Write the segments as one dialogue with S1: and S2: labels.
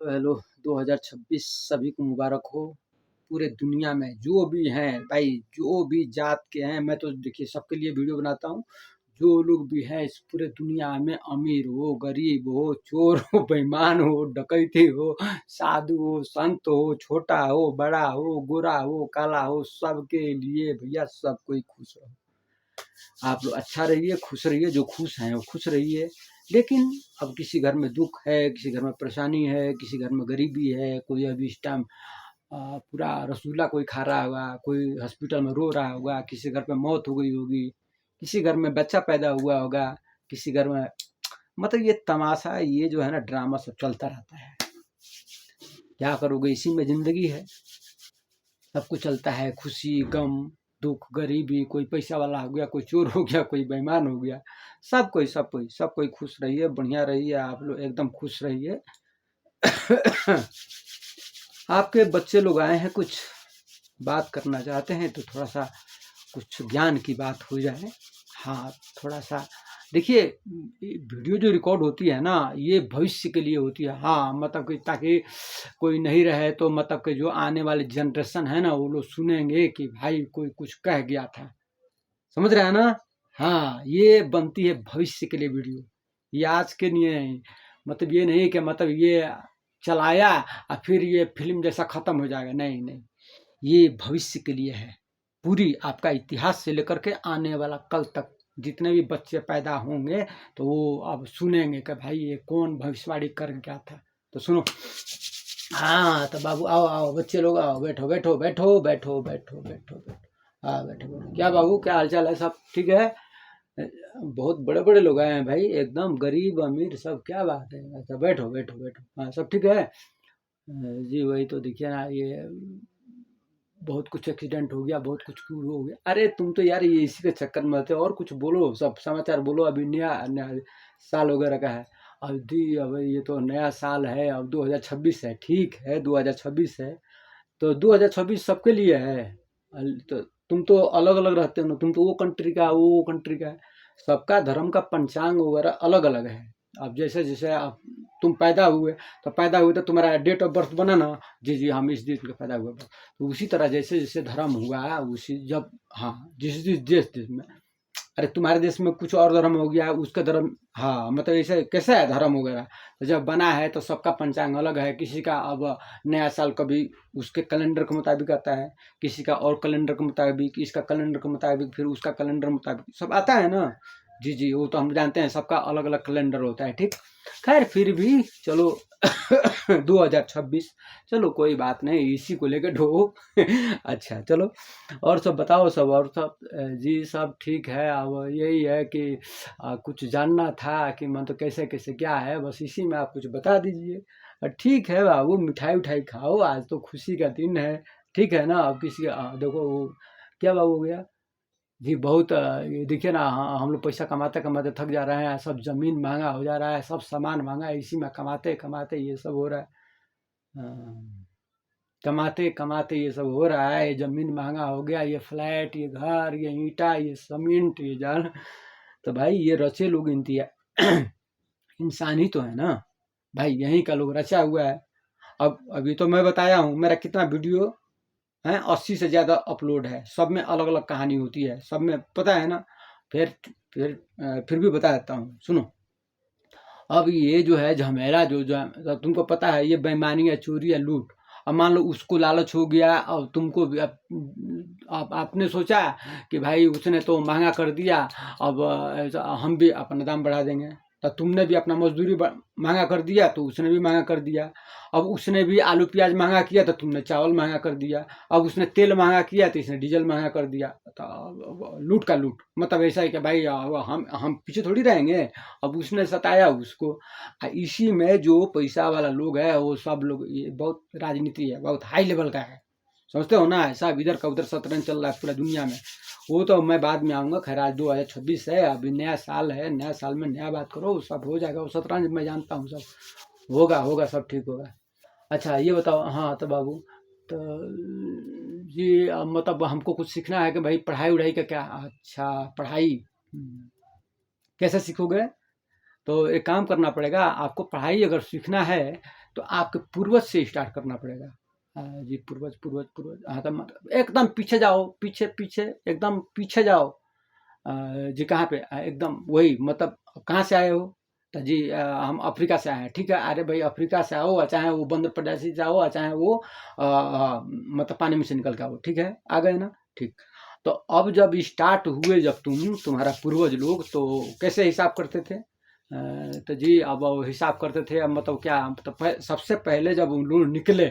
S1: Hello 2026 सभी को मुबारक हो। पूरे दुनिया में जो भी हैं भाई, जो भी जात के हैं, मैं तो देखिए सबके लिए वीडियो बनाता हूँ। जो लोग भी हैं इस पूरे दुनिया में, अमीर हो, गरीब हो, चोर हो, बेईमान हो, डकैती हो, साधु हो, संत हो, छोटा हो, बड़ा हो, गोरा हो, काला हो, सबके लिए भैया सब कोई खुश रहो। आप लोग अच्छा रहिए, खुश रहिए, जो खुश हैं वो खुश रहिए। लेकिन अब किसी घर में दुख है, किसी घर में परेशानी है, किसी घर में गरीबी है, कोई अभी इस टाइम पूरा रसगुल्ला कोई खा रहा होगा, कोई हॉस्पिटल में रो रहा होगा, किसी घर पे मौत हो गई होगी, किसी घर में बच्चा पैदा हुआ होगा, किसी घर में मतलब ये तमाशा, ये जो है ना ड्रामा सब चलता रहता है। क्या करोगे, इसी में जिंदगी है। सब कुछ चलता है, खुशी गम दुख गरीबी, कोई पैसा वाला हो गया, कोई चोर हो गया, कोई बेईमान हो गया, सब कोई खुश रहिए, बढ़िया रहिए, आप लोग एकदम खुश रहिए। आपके बच्चे लोग आए हैं, कुछ बात करना चाहते हैं तो थोड़ा सा कुछ ज्ञान की बात हो जाए। हाँ, थोड़ा सा देखिए, वीडियो जो रिकॉर्ड होती है ना, ये भविष्य के लिए होती है। हाँ, मतलब कि ताकि कोई नहीं रहे तो मतलब कि जो आने वाली जनरेशन है ना, वो लोग सुनेंगे कि भाई कोई कुछ कह गया था। समझ रहे हैं ना? हाँ, ये बनती है भविष्य के लिए वीडियो। ये आज के लिए नहीं, मतलब ये नहीं कि मतलब ये चलाया और फिर ये फिल्म जैसा खत्म हो जाएगा। नहीं नहीं, ये भविष्य के लिए है। पूरी आपका इतिहास से लेकर के आने वाला कल तक जितने भी बच्चे पैदा होंगे तो वो अब सुनेंगे कि भाई ये कौन भविष्यवाणी कर गया था। तो सुनो। हाँ, तो बाबू आओ आओ, बच्चे लोग आओ, बैठो बैठो बैठो बैठो बैठो बैठो बैठो। हाँ, बैठो बैठो। क्या बाबू, क्या हालचाल है? सब ठीक है? बहुत बड़े बड़े लोग आए हैं भाई, एकदम गरीब अमीर सब। क्या बात है? अच्छा, बैठो बैठो बैठो। हाँ, सब ठीक है जी। वही तो देखिए ना, ये बहुत कुछ एक्सीडेंट हो गया, बहुत कुछ हो गया। अरे तुम तो यार ये इसी के चक्कर में थे, और कुछ बोलो, सब समाचार बोलो। अभी नया नया साल वगैरह का है। अब ये तो नया साल है, अब 2026 है। ठीक है, 2026 है तो 2026 सबके लिए है। तो तुम तो अलग अलग रहते हो ना, तुम तो वो कंट्री का, वो कंट्री का है। सबका धर्म का पंचांग वगैरह अलग अलग है। अब जैसे जैसे आप तुम पैदा हुए तो तुम्हारा डेट ऑफ बर्थ बना ना, जी जी हम इस दिन के पैदा हुए। तो उसी तरह जैसे जैसे धर्म हुआ उसी जब, हाँ, जिस जिस देश में, अरे तुम्हारे देश में कुछ और धर्म हो गया, उसका धर्म, हाँ मतलब ऐसे कैसा है धर्म वगैरह। तो जब बना है तो सबका पंचांग अलग है। किसी का अब नया साल कभी उसके कैलेंडर के मुताबिक आता है, किसी का और कैलेंडर के मुताबिक, इसका कैलेंडर के मुताबिक, फिर उसका कैलेंडर मुताबिक सब आता है ना। जी जी, वो तो हम जानते हैं, सबका अलग अलग कैलेंडर होता है। ठीक, खैर फिर भी चलो। 2026, चलो कोई बात नहीं, इसी को लेकर ढो। अच्छा चलो, और सब बताओ, सब और सब जी सब ठीक है। अब यही है कि कुछ जानना था कि मतलब कैसे कैसे क्या है, बस इसी में आप कुछ बता दीजिए। ठीक है बाबू, मिठाई उठाई खाओ, आज तो खुशी का दिन है। ठीक है ना? अब किसी देखो वो क्या बाबू हो गया जी, बहुत ये देखिए ना, हम लोग पैसा कमाते कमाते थक जा रहे हैं, सब जमीन महंगा हो जा रहा है, सब सामान महंगा है, इसी में कमाते कमाते ये सब हो रहा है। हाँ, कमाते कमाते ये सब हो रहा है। ये जमीन महंगा हो गया, ये फ्लैट, ये घर, ये ईंटा, ये सीमेंट, ये जाल। तो भाई ये रचे लोग इंसान ही तो है ना भाई, यहीं का लोग रचा हुआ है। अब अभी तो मैं बताया हूँ, मेरा कितना वीडियो है, 80 से ज़्यादा अपलोड है। सब में अलग अलग कहानी होती है, सब में पता है ना। फिर फिर भी बता देता हूँ, सुनो। अब ये जो है झमेला, जो है, तो तुमको पता है ये बेईमानी है, चोरी है, लूट। अब मान लो उसको लालच हो गया, अब तुमको भी अब आपने सोचा कि भाई उसने तो महंगा कर दिया, अब हम भी अपना दाम बढ़ा देंगे। तो तुमने भी अपना मजदूरी महंगा कर दिया तो उसने भी महंगा कर दिया। अब उसने भी आलू प्याज महंगा किया तो तुमने चावल महंगा कर दिया। अब उसने तेल महंगा किया तो इसने डीजल महंगा कर दिया। तो लूट का लूट, मतलब ऐसा है कि भाई हम पीछे थोड़ी रहेंगे। अब उसने सताया उसको। इसी में जो पैसा वाला लोग है, वो सब लोग, ये बहुत राजनीति है, बहुत हाई लेवल का है। समझते हो ना? ऐसा इधर का उधर शतरंज चल रहा है पूरा दुनिया में। वो तो मैं बाद में आऊँगा। खैर आज 2026 है, अभी नया साल है, नया साल में नया बात करो, सब हो जाएगा। वो शतरंज मैं जानता हूँ, सब होगा होगा, सब ठीक होगा। अच्छा ये बताओ, हाँ तो बाबू, तो जी मतलब हमको कुछ सीखना है कि भाई पढ़ाई वढ़ाई का क्या? अच्छा पढ़ाई, कैसे सीखोगे? तो एक काम करना पड़ेगा आपको, पढ़ाई अगर सीखना है तो आपके पूर्वज से स्टार्ट करना पड़ेगा। जी पूर्वज पूर्वज पूर्वज, हाँ तो मतलब एकदम पीछे जाओ, पीछे पीछे एकदम पीछे जाओ। जी कहाँ पे? एकदम वही, मतलब कहाँ से आए हो? तो जी हम अफ्रीका से आए हैं। ठीक है, अरे भाई अफ्रीका से आओ, चाहे वो बंदर प्रदेशी से आओ, चाहे वो मतलब पानी में से निकल के आओ। ठीक है, आ गए ना? ठीक। तो अब जब स्टार्ट हुए, जब तुम्हारा पूर्वज लोग, तो कैसे हिसाब करते थे? तो जी अब वो हिसाब करते थे, अब मतलब क्या, मतलब सबसे पहले जब उन लोग निकले,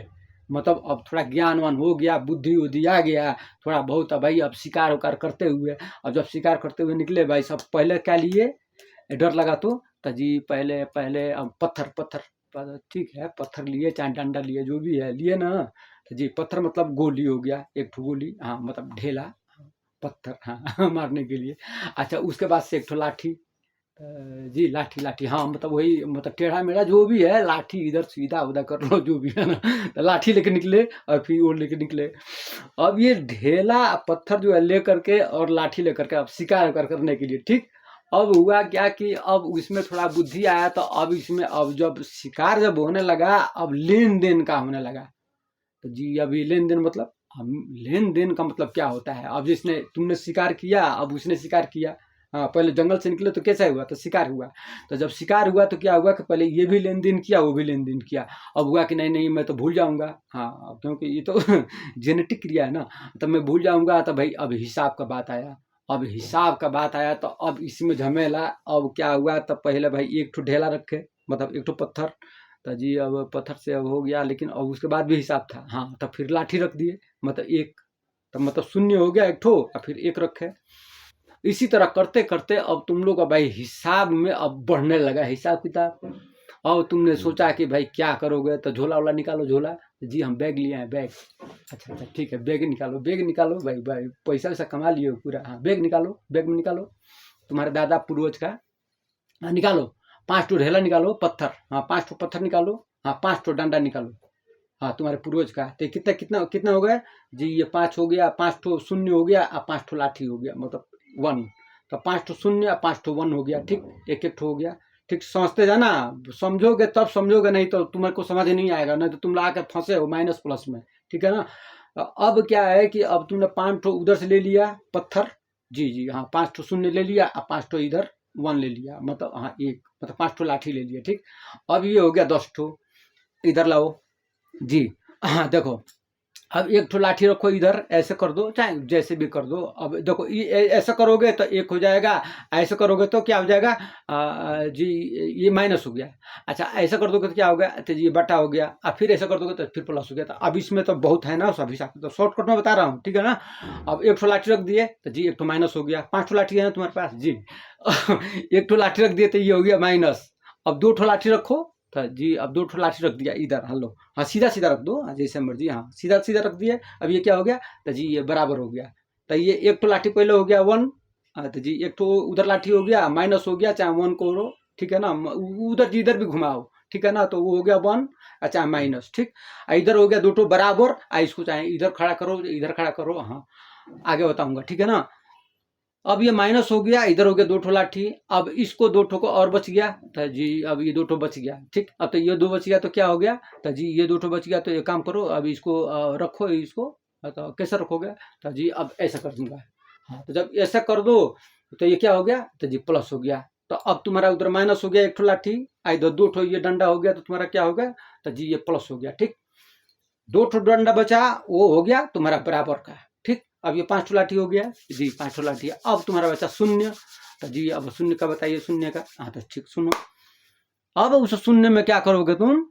S1: मतलब अब थोड़ा ज्ञान वान हो गया, बुद्धि उद्धि आ गया थोड़ा बहुत, अब भाई अब शिकार उकार करते हुए, अब जब शिकार करते हुए निकले भाई, सब पहले क्या लिए? डर लगा तो जी पहले पहले अब पत्थर पत्थर ठीक है, पत्थर लिए चाहे डंडा लिए, जो भी है लिए ना। तो जी पत्थर मतलब गोली हो गया, एक ठो गोली, हाँ मतलब ढेला, पत्थर, हाँ मारने के लिए। अच्छा उसके बाद से एक ठो लाठी। जी लाठी लाठी, हाँ मतलब वही, मतलब टेढ़ा मेढ़ा जो भी है, लाठी इधर सीधा उधर कर लो जो भी है ना। तो लाठी लेके निकले और फिर वो लेके निकले। अब ये ढेला पत्थर जो है लेकर के और लाठी लेकर के अब शिकार करने के लिए, ठीक। अब हुआ क्या कि अब इसमें थोड़ा बुद्धि आया, तो अब इसमें अब जब शिकार जब होने लगा, अब लेन देन का होने लगा। तो जी अभी लेन देन मतलब, हम लेन देन का मतलब क्या होता है? अब जिसने, तुमने शिकार किया, अब उसने शिकार किया। हाँ पहले जंगल से निकले तो कैसा हुआ? तो शिकार हुआ। तो जब शिकार हुआ तो क्या हुआ कि पहले ये भी लेन देन किया, वो भी लेन देन किया। अब हुआ कि नहीं नहीं मैं तो भूल जाऊंगा, हाँ क्योंकि ये तो जेनेटिक क्रिया है ना, तो मैं भूल जाऊंगा। तो भाई अब हिसाब का बात आया, अब हिसाब का बात आया, तो अब इसमें झमेला। अब क्या हुआ, तब पहले भाई एक ठो ढेला रखे, मतलब एक ठो पत्थर। तो जी अब पत्थर से अब हो गया, लेकिन अब उसके बाद भी हिसाब था। हाँ तब फिर लाठी रख दिए, मतलब एक, तब मतलब शून्य हो गया एक ठो, और फिर एक रखे। इसी तरह करते करते अब तुम लोग का भाई हिसाब में अब बढ़ने लगा हिसाब किताब। अब तुमने सोचा कि भाई क्या करोगे, तो झोला वाला निकालो, झोला। जी हम बैग लिए हैं, बैग। अच्छा अच्छा ठीक है, बैग निकालो, बैग निकालो भाई, भाई पैसा वैसा कमा लिए हो पूरा, हाँ बैग निकालो, बैग में निकालो तुम्हारे दादा पूर्वज का। हाँ निकालो, 5 ठो ढेला निकालो, पत्थर, हाँ 5 ठो पत्थर निकालो, हाँ 5 ठो डंडा निकालो, हाँ तुम्हारे पूर्वज का। तो कितना कितना कितना हो गया? जी ये 5 हो गया, 5 ठो शून्य हो गया, और 5 ठो लाठी हो गया, मतलब 1। तो 5 ठो शून्य, 5 ठो 1 हो गया, ठीक, एक एक ठो हो गया। ठीक समझते जाना, समझोगे तब समझोगे, नहीं तो तुम्हारे को समझ नहीं आएगा, नहीं तो तुम ला के फंसे हो माइनस प्लस में, ठीक है ना। अब क्या है कि अब तुमने 5 ठो उधर से ले लिया पत्थर, जी जी हाँ 5 ठो शून्य ले लिया, और 5 ठो इधर 1 ले लिया, मतलब हाँ एक, मतलब 5 ठो लाठी ले लिया, ठीक। अब ये हो गया 10 ठो, इधर लाओ। जी हाँ देखो, अब एक ठो लाठी रखो इधर, ऐसे कर दो, चाहे जैसे भी कर दो। अब देखो ये ऐसा करोगे तो एक हो जाएगा, ऐसे करोगे तो क्या हो जाएगा? जी ये माइनस हो गया। अच्छा ऐसा कर दोगे तो क्या हो गया? तो ये बटा हो गया, और फिर ऐसा कर दोगे तो फिर प्लस हो गया। तो अब इसमें तो बहुत है ना सब हिसाब, तो शॉर्टकट में बता रहा हूँ, ठीक है ना। अब एक ठो लाठी रख दिए तो जी एक ठो माइनस हो गया, 5 ठो लाठी है ना तुम्हारे पास जी। एक ठो लाठी रख दिए तो ये हो गया माइनस। अब 2 ठो लाठी रखो, तो जी अब 2 ठो लाठी रख दिया इधर, हलो हाँ सीधा सीधा रख दो, हाँ जैसे मर्जी, हाँ सीधा सीधा रख दिए। अब ये क्या हो गया? तो जी ये बराबर हो गया। तो ये एक ठो लाठी पहले हो गया 1, तो जी एक ठो उधर लाठी हो गया, माइनस हो गया, चाहे 1 करो, ठीक है ना। उधर जिधर भी घुमाओ, ठीक है ना, तो वो हो गया 1, चाहे माइनस, ठीक। इधर हो गया 2 ठो बराबर, इसको चाहे इधर खड़ा करो, इधर खड़ा करो, हाँ आगे बताऊंगा, ठीक है ना। अब ये माइनस हो गया, इधर हो गया 2 ठो लाठी। अब इसको 2 ठो को और बच गया, तो जी अब ये 2 ठो बच गया, ठीक। अब तो ये 2 बच गया तो क्या हो गया? तो जी ये 2 ठो बच गया, तो एक काम करो, अब इसको रखो इसको। तो कैसे रखोगे? तो जी अब ऐसा कर दूंगा, हाँ तो जब ऐसा कर दो तो ये क्या हो गया? तो जी प्लस हो गया। तो अब तुम्हारा उधर माइनस हो गया 1 ठो लाठी, इधर 2 ठो ये डंडा हो गया, तो तुम्हारा क्या हो गया? तो जी ये प्लस हो गया, ठीक। 2 ठो डंडा बचा, वो हो गया तुम्हारा बराबर का, ठीक। अब ये 5 ठो लाठी हो गया जी, 5 ठो लाठी। अब तुम्हारा बचा शून्य, तो जी अब शून्य का बताइए, शून्य का, हाँ तो ठीक सुनो। अब उस शून्य में क्या करोगे तुम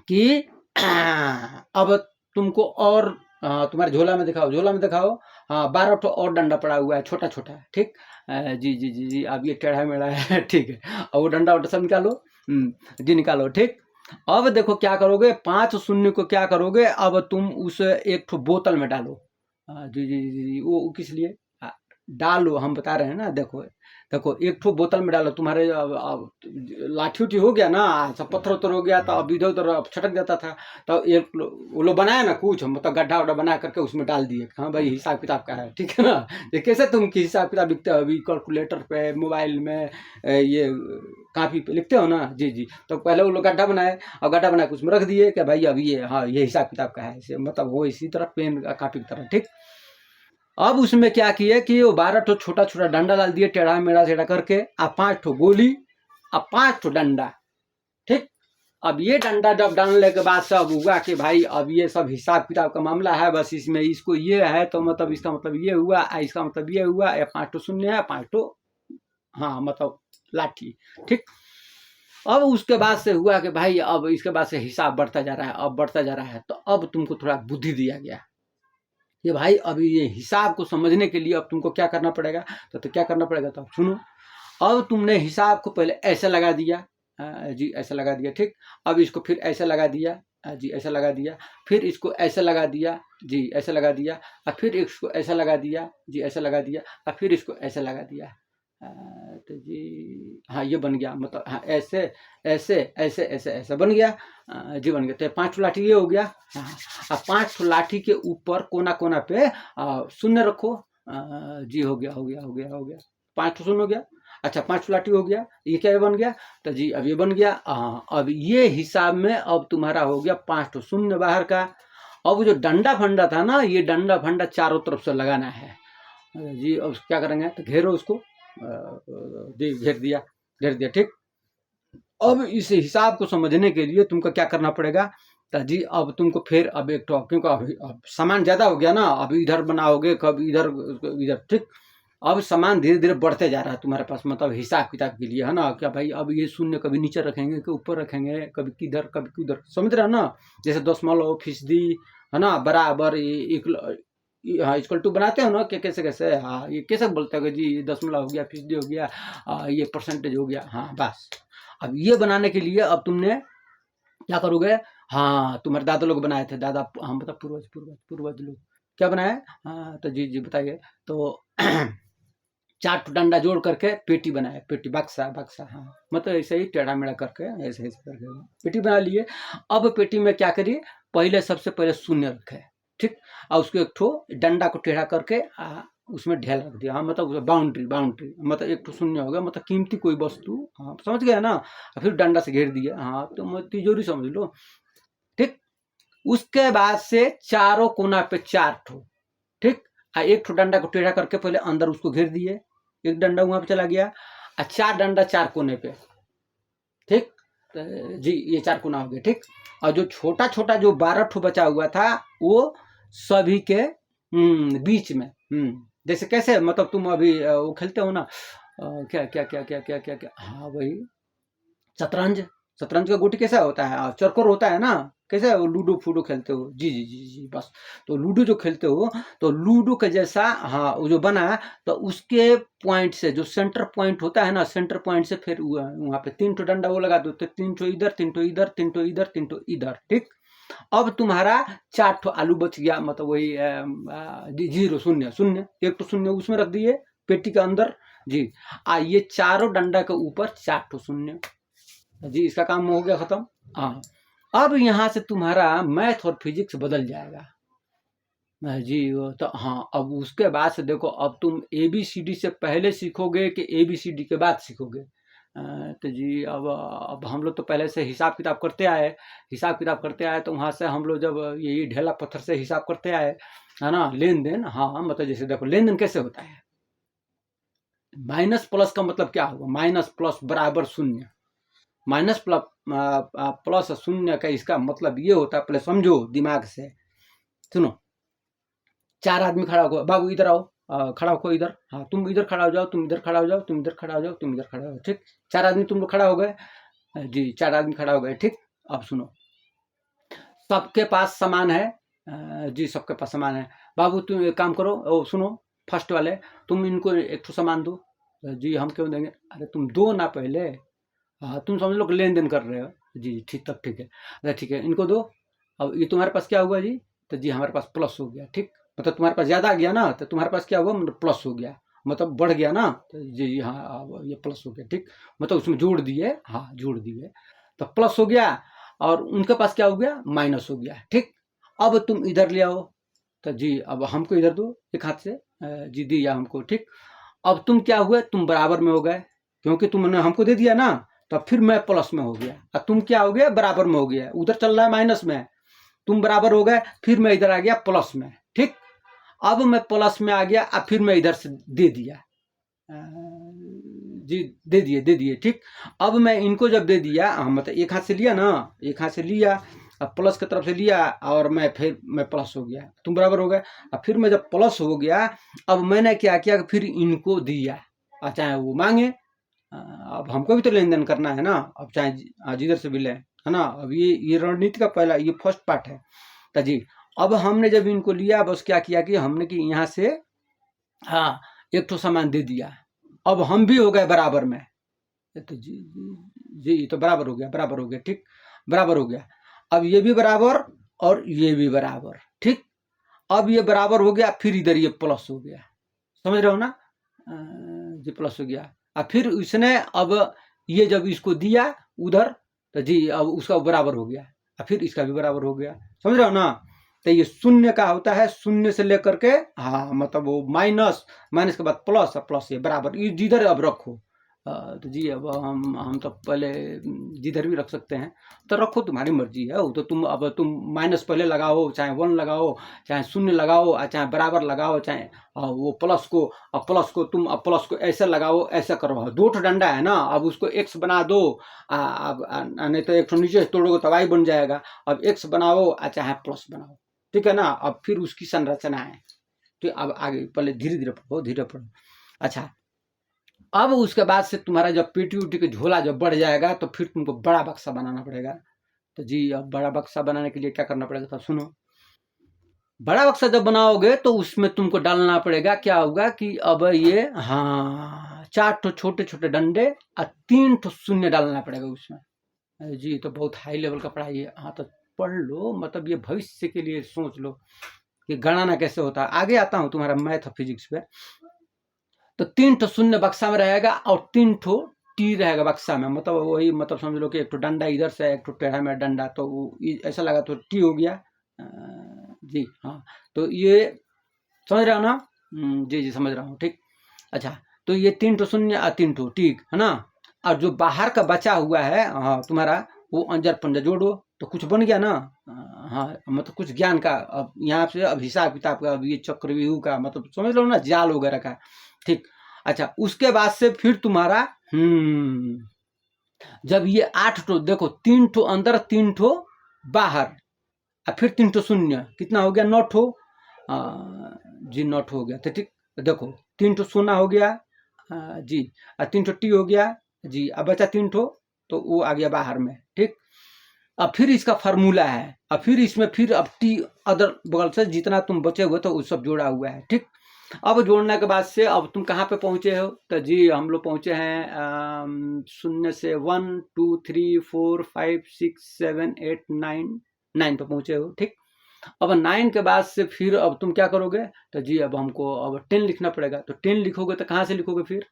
S1: कि अब तुमको और तुम्हारे झोला में दिखाओ, झोला में दिखाओ, हाँ 12 ठो और डंडा पड़ा हुआ है, छोटा छोटा, ठीक। जी जी जी जी अब ये टेढ़ा मेढ़ा है, ठीक है। अब वो डंडा वंडा सब निकालो, जी निकालो, ठीक। अब देखो क्या करोगे, 5 शून्य को क्या करोगे, अब तुम उस एक ठो बोतल में डालो। जी जी जी जी वो किस लिए? डालो, हम बता रहे हैं ना, देखो देखो एक ठो बोतल में डालो, तुम्हारे लाठी उठी हो गया ना, सब पत्थर उत्थर हो गया, तो अब इधर उधर छटक जाता था, तो एक वो लोग बनाया ना कुछ, मतलब गड्ढा वड्ढा बना करके उसमें डाल दिए, हाँ भाई हिसाब किताब का है, ठीक है ना। ये कैसे तुम हिसाब किताब लिखते हो अभी कैलकुलेटर पे, मोबाइल में, ये कापी पे लिखते हो ना, जी जी। तो पहले वो लोग गड्ढा बनाए, और गड्ढा बना के उसमें रख दिए कि भाई अब ये, हाँ ये हिसाब किताब का है, मतलब वो इसी तरह पेन कापी की तरह, ठीक। अब उसमें क्या किए कि वो 12 ठो छोटा छोटा डंडा डाल दिए, टेढ़ा मेढ़ा टेढ़ा करके, अब 5 ठो गोली, अब 5 ठो डंडा, ठीक। अब ये डंडा जब डालने के बाद सब हुआ कि भाई अब ये सब हिसाब किताब का मामला है, बस इसमें इसको ये है तो मतलब इसका मतलब ये हुआ, इसका मतलब ये हुआ, 5 ठो शून्य है, 5 ठो हाँ मतलब लाठी, ठीक। अब उसके बाद से हुआ कि भाई अब इसके बाद से हिसाब बढ़ता जा रहा है, अब बढ़ता जा रहा है, तो अब तुमको थोड़ा बुद्धि दिया गया कि भाई अभी ये हिसाब को समझने के लिए अब तुमको क्या करना पड़ेगा, तो क्या करना पड़ेगा, तो अब सुनो। अब तुमने हिसाब को पहले ऐसे लगा दिया, जी ऐसे लगा दिया, ठीक। अब इसको फिर ऐसे लगा दिया, जी ऐसे लगा दिया, फिर इसको ऐसे लगा दिया, जी ऐसे लगा दिया, और फिर इसको ऐसे लगा दिया, जी ऐसे लगा दिया, और फिर इसको ऐसे लगा दिया, तो जी हाँ ये बन गया, मतलब हाँ ऐसे ऐसे ऐसे ऐसे ऐसे बन गया, जी बन गया। तो 5 ठो लाठी ये हो गया, हाँ। अब 5 ठो लाठी के ऊपर कोना कोना पे शून्य रखो, जी हो गया हो गया हो गया हो गया, 5 ठो शून्य हो गया। अच्छा 5 ठो लाठी हो गया, ये क्या बन गया, तो जी अब ये बन गया, अब ये हिसाब में अब तुम्हारा हो गया 5 ठो शून्य बाहर का। अब जो डंडा फंडा था ना, ये डंडा फंडा चारों तरफ से लगाना है, जी। अब क्या करेंगे, तो घेरो उसको, जी घेर दिया, ठीक। अब इस हिसाब को समझने के लिए तुमको क्या करना पड़ेगा, तो जी अब तुमको फिर अब एक तो क्योंकि अब सामान ज्यादा हो गया ना, अब इधर बनाओगे कभी इधर इधर, ठीक। अब सामान धीरे धीरे बढ़ते जा रहा है तुम्हारे पास, मतलब हिसाब किताब के लिए, है ना, क्या भाई अब ये शून्य कभी नीचे रखेंगे कि ऊपर रखेंगे, कभी किधर कभी किधर, समझ रहे हो ना। जैसे 0.5%, है ना, बराबर एक, हाँ इक्वल टू बनाते हो ना कि कैसे कैसे, हाँ ये कैसे बोलते हो कि जी 0.5 हो गया, फीसदी हो गया, ये परसेंटेज हो गया, हाँ बस। अब ये बनाने के लिए अब तुमने क्या करोगे, हाँ तुम्हारे दादा लोग बनाए थे, दादा हम मतलब पूर्वज पूर्वज पूर्वज लोग क्या बनाए, हाँ तो जी जी बताइए। तो 4 डंडा जोड़ करके पेटी बनाए, पेटी बक्सा बक्सा, हाँ मतलब ऐसे ही टेढ़ा मेढ़ा करके ऐसे ऐसे करके पेटी बना लिए। अब पेटी में क्या करिए, पहले सबसे पहले शून्य रखे, ठीक। और उसको एक ठो डंडा को टेढ़ा करके उसमें ढेल रख दिया, हाँ मतलब बाउंड्री बाउंड्री, मतलब एक ठो शून्य हो गया, मतलब कीमती कोई वस्तु, हाँ समझ गया ना। फिर डंडा से घेर दिया, हाँ तो तिजोरी समझ लो, ठीक। उसके बाद से चारों कोना पे 4 ठो, ठीक। एक ठो डंडा को टेढ़ा करके पहले अंदर उसको घेर दिए, एक डंडा वहां पे चला गया, और 4 डंडा 4 कोने पे, ठीक। जी ये 4 कोना हो गए, ठीक। और जो छोटा छोटा जो 12 ठो बचा हुआ था वो सभी के बीच में, जैसे कैसे मतलब तुम अभी वो खेलते हो ना, क्या क्या क्या क्या क्या क्या क्या, हाँ वही शतरंज, शतरंज का गोटी कैसा होता है, चरकोर होता है ना, कैसे वो लूडो फूडो खेलते हो, जी जी जी जी बस। तो लूडो जो खेलते हो, तो लूडो के जैसा, हाँ वो जो बना, तो उसके पॉइंट से जो सेंटर पॉइंट होता है ना, सेंटर पॉइंट से फिर वहां पे 3 ठो डंडा वो लगा दो, तो 3 ठो इधर 3 ठो इधर 3 ठो इधर 3 ठो इधर, ठीक। अब तुम्हारा 4 ठो आलू बच गया, मतलब वही जीरो शून्य शून्य, एक तो शून्य उसमें रख दिए पेटी के अंदर, जी। ये चारों डंडा के ऊपर 4 ठो शून्य, जी इसका काम हो गया खत्म, हाँ। अब यहाँ से तुम्हारा मैथ और फिजिक्स बदल जाएगा, जी वो तो हाँ। अब उसके बाद से देखो, अब तुम ABCD से पहले सीखोगे कि ABCD के बाद सीखोगे, तो जी अब हम लोग तो पहले से हिसाब किताब करते आए, हिसाब किताब करते आए, तो वहाँ से हम लोग जब यही ढेला पत्थर से हिसाब करते आए, है ना, लेन देन, हाँ मतलब जैसे देखो लेन देन कैसे होता है, माइनस प्लस का मतलब क्या होगा, माइनस प्लस बराबर शून्य, माइनस प्लस प्लस शून्य का इसका मतलब ये होता है, पहले समझो दिमाग से, सुनो। 4 आदमी खड़ा हो, बाबू इधर आओ, खड़ा हो इधर, हाँ तुम इधर खड़ा हो जाओ, तुम इधर खड़ा हो जाओ, तुम इधर खड़ा हो जाओ, तुम इधर खड़ा हो जाओ, ठीक। 4 आदमी तुम लोग खड़ा हो गए, जी 4 आदमी खड़ा हो गए, ठीक। अब सुनो, सबके पास सामान है, जी सबके पास सामान है, बाबू तुम एक काम करो, ओ सुनो, फर्स्ट वाले तुम इनको एक ठो सामान दो, जी हम क्यों देंगे, अरे तुम दो ना पहले, हाँ तुम समझ लो कि लेन देन कर रहे हो, जी ठीक तब ठीक है, अरे ठीक है इनको दो। अब ये तुम्हारे पास क्या हुआ जी, तो जी हमारे पास प्लस हो गया, ठीक। मतलब तुम्हारे पास ज़्यादा आ गया ना, तो तुम्हारे पास क्या हुआ, मतलब प्लस हो गया। मतलब बढ़ गया ना, तो जी हाँ अब ये प्लस हो गया, ठीक, मतलब उसमें जोड़ दिए, हाँ जोड़ दिए, तो प्लस हो गया, और उनके पास क्या हो गया, माइनस हो गया, ठीक। अब तुम इधर ले आओ, तो जी अब हमको इधर दो एक हाथ से, जी दिया हमको, ठीक। अब तुम क्या हुए, तुम बराबर में हो गए, क्योंकि तुमने हमको दे दिया ना, तो फिर मैं प्लस में हो गया, और तुम क्या हो गया, बराबर में हो गया, उधर चल रहा है माइनस में, तुम बराबर हो गए, फिर मैं इधर आ गया प्लस में, ठीक। अब मैं प्लस में आ गया, अब फिर मैं इधर से दे दिया, जी दे दिए, ठीक। अब मैं इनको जब दे दिया, मतलब एक हाथ से लिया ना, एक हाथ से लिया, अब प्लस की तरफ से लिया, और मैं प्लस हो गया, तुम बराबर हो गए। अब फिर मैं जब प्लस हो गया, अब मैंने क्या किया, फिर इनको दिया, चाहे वो मांगे, अब हमको भी तो लेन देन करना है ना, अब चाहे जिधर से भी लें, है ना। अब ये रणनीति का पहला, ये फर्स्ट पार्ट है, तो जी अब हमने जब इनको लिया, बस क्या किया कि हमने कि यहाँ से, हाँ एक तो सामान दे दिया, अब हम भी हो गए बराबर में, तो जी तो बराबर हो गया, बराबर हो गया, ठीक, बराबर हो गया। अब ये भी बराबर और ये भी बराबर, ठीक। अब ये बराबर हो गया, फिर इधर ये प्लस हो गया, समझ रहे हो ना, जी प्लस हो गया। अब फिर उसने, अब ये जब इसको दिया उधर, तो जी अब उसका बराबर हो गया, और फिर इसका भी बराबर हो गया, समझ रहे हो ना। तो ये शून्य का होता है, शून्य से लेकर के, हाँ मतलब वो माइनस, माइनस के बाद प्लस, और प्लस ये बराबर, ये जिधर अब रखो, तो जी अब हम तो पहले जिधर भी रख सकते हैं, तो रखो, तुम्हारी मर्जी है, वो तो तुम माइनस पहले लगाओ, चाहे 1 लगाओ, चाहे शून्य लगाओ, चाहे बराबर लगाओ, चाहे वो प्लस को, तुम प्लस को ऐसे लगाओ, ऐसा करो, दो ठो डंडा है ना, अब उसको एक्स बना दो, अब नहीं तो एक ठो नीचे तोड़ोगे तो वाई बन जाएगा, अब एक्स बनाओ, चाहे प्लस बनाओ, ठीक है ना। अब फिर उसकी संरचना है, तो अब आगे पहले धीरे धीरे पढ़ो, धीरे पढ़ो। अच्छा, अब उसके बाद से तुम्हारा जब पेटी उटी के झोला जब बढ़ जाएगा, तो फिर तुमको बड़ा बक्सा बनाना पड़ेगा, तो जी अब बड़ा बक्सा बनाने के लिए क्या करना पड़ेगा, तो सुनो, बड़ा बक्सा जब बनाओगे तो उसमें तुमको डालना पड़ेगा, क्या होगा कि अब ये, हाँ 4 ठो छोटे छोटे डंडे और 3 ठो शून्य डालना पड़ेगा उसमें, जी तो बहुत हाई लेवल का पढ़ाई है, हाँ तो पढ़ लो, मतलब ये भविष्य के लिए सोच लो कि गणना कैसे होता है, आगे आता हूँ तुम्हारा मैथ और फिजिक्स पे। तो 3 ठो शून्य बक्सा में रहेगा, और 3 ठो टी रहेगा बक्सा में, मतलब वही, मतलब समझ लो कि एक ठो डंडा इधर से, एक ठो टेढ़ा में डंडा, तो वो ऐसा लगा तो टी हो गया, जी हाँ, तो ये समझ रहे हो ना, जी जी समझ रहा हूँ, ठीक। अच्छा, तो ये 3 ठो शून्य और 3 ठो, ठीक है ना। और जो बाहर का बचा हुआ है, हाँ तुम्हारा, वो अंजर पंजा जोड़ो, तो कुछ बन गया ना, हाँ मतलब कुछ ज्ञान का, अब यहाँ से अब हिसाब किताब का, अब ये चक्रव्यूह का, मतलब समझ लो ना, जाल वगैरह का, ठीक। अच्छा, उसके बाद से फिर तुम्हारा, जब ये 8 ठो, देखो 3 ठो अंदर, 3 ठो बाहर, और फिर 3 ठो शून्य, कितना हो गया, 9 ठो, जी 9 ठो हो गया, तो ठीक, देखो 3 ठो सोना हो गया, जी, और 3 ठो टी हो गया, जी, अब बचा 3 ठो, तो वो आ गया बाहर में, ठीक। अब फिर इसका फार्मूला है, अब फिर इसमें फिर अब टी अदर बगल से जितना तुम बचे हुए तो वो सब जोड़ा हुआ है, ठीक। अब जोड़ने के बाद से अब तुम कहाँ पे पहुंचे हो, तो जी हम लोग पहुंचे हैं शून्य से 1 2 3 4 5 6 7 8 9 पे पहुंचे हो, ठीक। अब 9 के बाद से फिर अब तुम क्या करोगे, तो जी अब हमको अब 10 लिखना पड़ेगा, तो 10 लिखोगे तो कहाँ से लिखोगे फिर,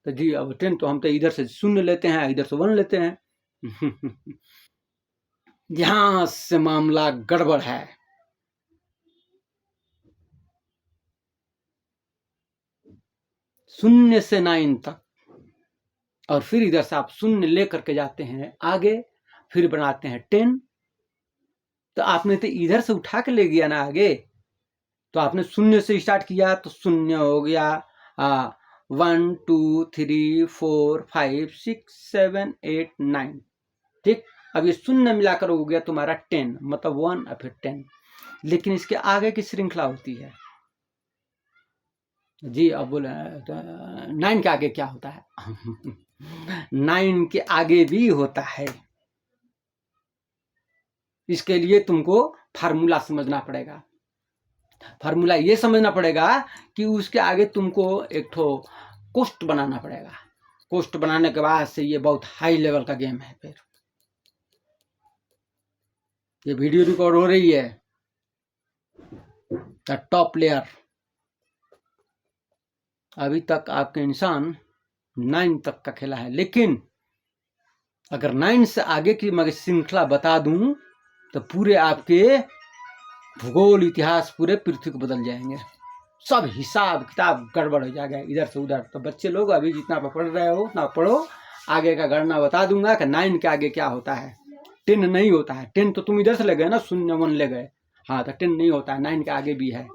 S1: तो जी अब 10 तो हम तो इधर से शून्य लेते हैं, इधर से 1 लेते हैं। यहां से मामला गड़बड़ है, शून्य से 9 तक, और फिर इधर से आप शून्य लेकर के जाते हैं आगे, फिर बनाते हैं 10, तो आपने तो इधर से उठा के ले गया ना आगे, तो आपने शून्य से स्टार्ट किया, तो शून्य हो गया 1 2 3 4 5 6 7 8 9, ठीक। अब ये शून्य मिलाकर हो गया तुम्हारा 10, मतलब 1 और फिर 10, लेकिन इसके आगे की श्रृंखला होती है, जी अब बोले 9 के आगे क्या होता है। 9 के आगे भी होता है, इसके लिए तुमको फार्मूला समझना पड़ेगा, फार्मूला ये समझना पड़ेगा कि उसके आगे तुमको एक ठो कोष्ट बनाना पड़ेगा, कोष्ट बनाने के बाद से ये बहुत हाई लेवल का गेम है। फिर ये वीडियो रिकॉर्ड हो रही है, द टॉप प्लेयर, अभी तक आपके इंसान 9 तक का खेला है, लेकिन अगर 9 से आगे की मैं श्रृंखला बता दूं तो पूरे आपके भूगोल इतिहास पूरे पृथ्वी को बदल जाएंगे। सब हिसाब किताब गड़बड़ हो जाएगा इधर से उधर। तो बच्चे लोग अभी जितना पढ़ रहे हो उतना पढ़ो, आगे का गणना बता दूंगा कि 9 के आगे क्या होता है। 10 नहीं होता है। 10 तो तुम इधर से ले गए ना, 0 1 ले गए। हाँ, तो 10 नहीं होता है, 9 के आगे भी है।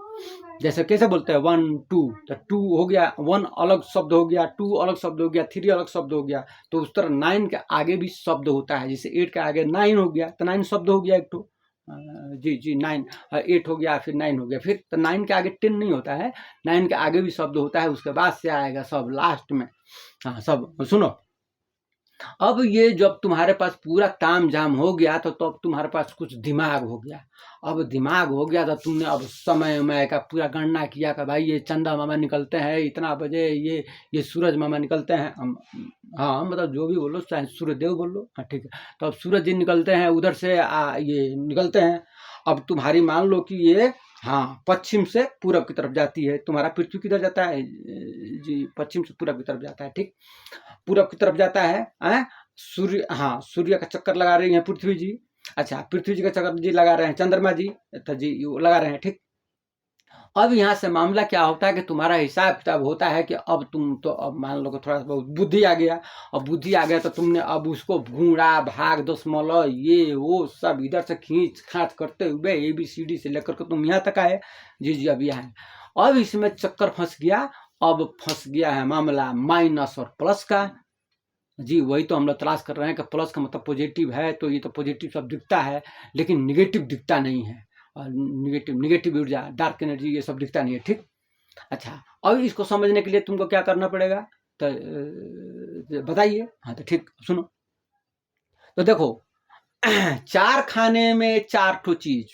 S1: जैसे कैसे बोलते हैं 1 2, तो 2 हो गया, 1 अलग शब्द हो गया, 2 अलग शब्द हो गया, 3 अलग शब्द हो गया। तो उस तरह 9 के आगे भी शब्द होता है। जैसे 8 के आगे 9 हो गया तो 9 शब्द हो गया एक तो। जी 9, 8 हो गया फिर 9 हो गया, फिर तो 9 के आगे 10 नहीं होता है, 9 के आगे भी शब्द होता है, उसके बाद से आएगा सब लास्ट में। हाँ, सब सुनो। अब ये जब तुम्हारे पास पूरा ताम झाम हो गया तो अब तुम्हारे पास कुछ दिमाग हो गया। अब दिमाग हो गया तो तुमने अब समय उमय का पूरा गणना किया कि भाई ये चंदा मामा निकलते हैं इतना बजे, ये सूरज मामा निकलते हैं। हाँ, मतलब जो भी बोलो, चाहे सूर्यदेव बोल लो, हाँ ठीक है। तो अब सूरज जी निकलते हैं उधर से, ये निकलते हैं। अब तुम्हारी मान लो कि ये, हाँ, पश्चिम से पूरब की तरफ जाती है। तुम्हारा पृथ्वी किधर जाता है जी? पश्चिम से पूरब की तरफ जाता है, ठीक। पूरब की तरफ जाता है। सूर्य, हाँ, सूर्य का चक्कर लगा रही है पृथ्वी जी। अच्छा, पृथ्वी जी का चक्कर जी लगा रहे हैं चंद्रमा जी, तो जी लगा रहे हैं, ठीक। अब यहाँ से मामला क्या होता है कि तुम्हारा हिसाब किताब होता है कि अब तुम तो अब मान लो कि थोड़ा सा बुद्धि आ गया। अब बुद्धि आ गया तो तुमने अब उसको गुणा भाग दशमलव ये वो सब इधर से खींच खाच करते हुए ABCD से लेकर के तुम यहाँ तक आए। जी अब यहाँ है। अब इसमें चक्कर फंस गया। अब फंस गया है मामला माइनस और प्लस का। जी वही तो हम लोग तलाश कर रहे हैं कि प्लस का मतलब पॉजिटिव है, तो ये तो पॉजिटिव सब दिखता है, लेकिन निगेटिव दिखता नहीं है। और निगेटिव ऊर्जा, डार्क एनर्जी, ये सब दिखता नहीं है, ठीक। अच्छा, अब इसको समझने के लिए तुमको क्या करना पड़ेगा, तो बताइए। हाँ तो ठीक, सुनो। तो देखो 4 खाने में 4 ठो चीज,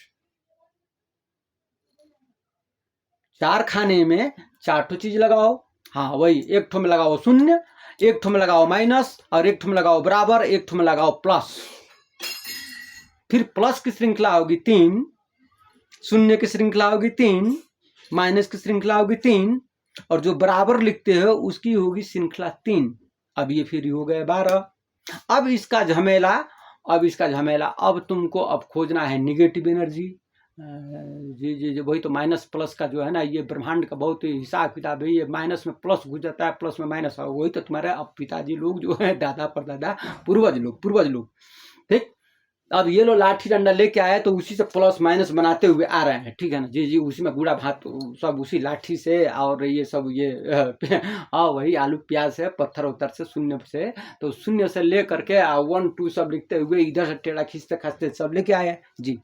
S1: 4 खाने में 4 ठो चीज लगाओ। हाँ वही, एक ठो में लगाओ 0, एक ठो में लगाओ माइनस, और एक ठो में लगाओ बराबर, एक ठो में लगाओ प्लस। फिर प्लस की श्रृंखला होगी 3, 0 की श्रृंखला होगी 3, माइनस की श्रृंखला होगी 3, और जो बराबर लिखते हो उसकी होगी श्रृंखला 3। अब ये फिर हो गए 12। अब इसका झमेला, अब तुमको अब खोजना है निगेटिव एनर्जी। जी वही तो माइनस प्लस का जो है ना, ये ब्रह्मांड का बहुत हिसाब किताब है। ये माइनस में प्लस घुस जाता है, प्लस में माइनस, वही तो तुम्हारे अब पिताजी लोग जो है, दादा परदादा, पूर्वज लोग, ठीक। अब ये लोग लाठी डंडा लेके आए तो उसी से प्लस माइनस बनाते हुए आ रहे हैं, ठीक है ना। जी उसी में गुड़ा भात सब उसी लाठी से, और ये सब ये वही आलू प्याज से, पत्थर उत्तर से, शून्य से, तो शून्य से ले करके 1 2 सब लिखते हुए इधर से टेढ़ा खींचते खांचते सब लेके आए जी।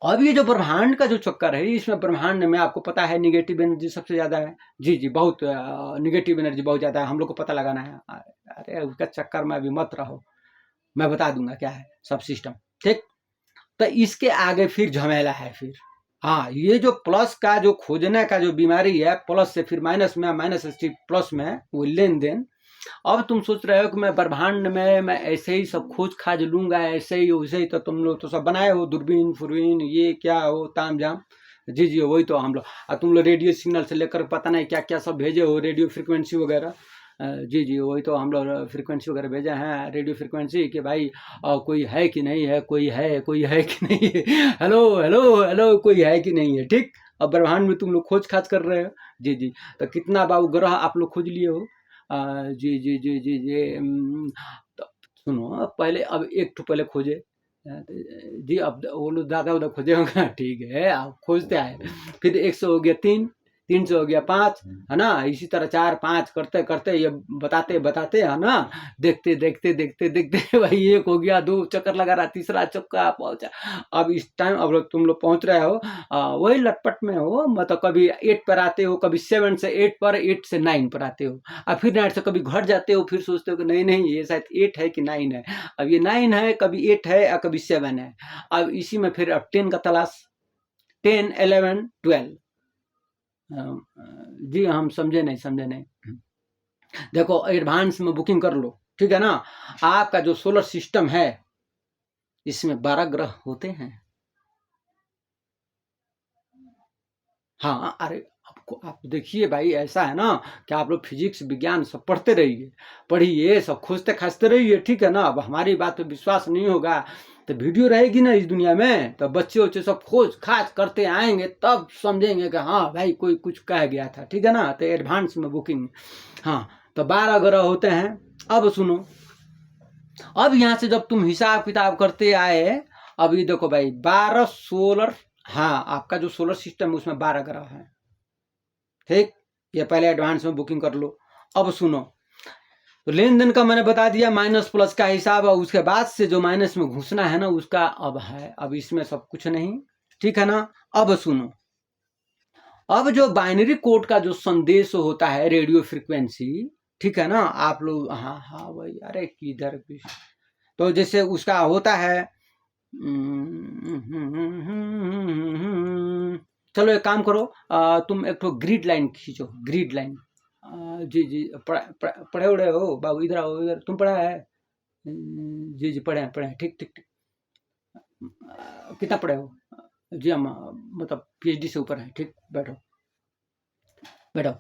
S1: अब ये जो ब्रह्मांड का जो चक्कर है, इसमें ब्रह्मांड में आपको पता है निगेटिव एनर्जी सबसे ज्यादा है। जी बहुत निगेटिव एनर्जी बहुत ज्यादा है, हम लोग को पता लगाना है। अरे उसका चक्कर में अभी मत रहो, मैं बता दूंगा क्या है सब सिस्टम, ठीक। तो इसके आगे फिर झमेला है फिर। हाँ, ये जो प्लस का जो खोजने का जो बीमारी है, प्लस से फिर माइनस में, माइनस से प्लस में, वो लेन देन। अब तुम सोच रहे हो कि मैं ब्रह्मांड में मैं ऐसे ही सब खोज खाज लूंगा, ऐसे ही वैसे ही, तो तुम लोग तो सब बनाए हो दूरबीन फुरबीन, ये क्या हो ताम झाम। जी वही तो हम लोग, और तुम लोग रेडियो सिग्नल से लेकर पता नहीं क्या क्या सब भेजे हो, रेडियो फ्रिक्वेंसी वगैरह। जी वही तो हम लोग फ्रिक्वेंसी वगैरह भेजे हैं, रेडियो फ्रिक्वेंसी, कि भाई कोई है कि नहीं है, कोई है कि नहीं है, हेलो कोई है कि नहीं है, ठीक। अब ब्रह्मांड में तुम लोग खोज खाज कर रहे हो। जी तो कितना बाबू ग्रह आप लोग खोज लिए हो। जी तो सुनो, पहले अब एक तो पहले खोजे जी, अब वो लोग दादा उदा खोजे होगा, ठीक है, आप खोजते आए। फिर 1 से हो गया 3, 3 से हो गया 5, है ना। इसी तरह 4 5 करते करते ये बताते है ना, देखते भाई 1 हो गया, 2 चक्कर लगा रहा, तीसरा चक्का पहुंचा। अब इस टाइम अब तुम लोग पहुंच रहे हो, वही लटपट में हो, मतलब कभी 8 पर आते हो, कभी 7 से 8 पर, 8 से 9 पर आते हो, अब फिर 9 से कभी घर जाते हो, फिर सोचते हो कि नहीं ये शायद 8 है कि 9 है। अब ये 9 है, कभी 8 है और कभी 7 है। अब इसी में फिर अब 10 का तलाश, 10 11 12। जी हम समझे नहीं। देखो एडवांस में बुकिंग कर लो, ठीक है ना। आपका जो सोलर सिस्टम है, इसमें 12 ग्रह होते हैं। हाँ अरे आप देखिए भाई, ऐसा है ना कि आप लोग फिजिक्स विज्ञान सब पढ़ते रहिए, पढ़िए, सब खोजते खाजते रहिए, ठीक है ना। अब हमारी बात पे विश्वास नहीं होगा तो वीडियो रहेगी ना इस दुनिया में, तो बच्चे उच्चे सब खोज खाज करते आएंगे, तब समझेंगे कि हाँ भाई कोई कुछ कह गया था, ठीक है ना। तो एडवांस में बुकिंग, हाँ। तो 12 ग्रह होते हैं। अब सुनो, अब यहाँ से जब तुम हिसाब किताब करते आए, अब ये देखो भाई 12 सोलर, हाँ आपका जो सोलर सिस्टम है उसमें 12 ग्रह है, ठीक। ये पहले एडवांस में बुकिंग कर लो। अब सुनो, तो लेन देन का मैंने बता दिया, माइनस प्लस का हिसाब, और उसके बाद से जो माइनस में घुसना है ना उसका अब है, अब इसमें सब कुछ नहीं, ठीक है ना। अब सुनो, अब जो बाइनरी कोड का जो संदेश होता है रेडियो फ्रीक्वेंसी, ठीक है ना, आप लोग, हाँ हाँ भाई, अरे किधर भी, तो जैसे उसका होता है, चलो एक काम करो, तुम एक तो ग्रिड लाइन खींचो, ग्रिड लाइन। जी जी, पढ़े उड़े हो बाबू, इधर आओ, इधर तुम पढ़ा है? जी जी, पढ़े हैं, ठीक ठीक ठीक। कितना पढ़े हो? जी हम मतलब PhD से ऊपर है, ठीक। बैठो बैठो।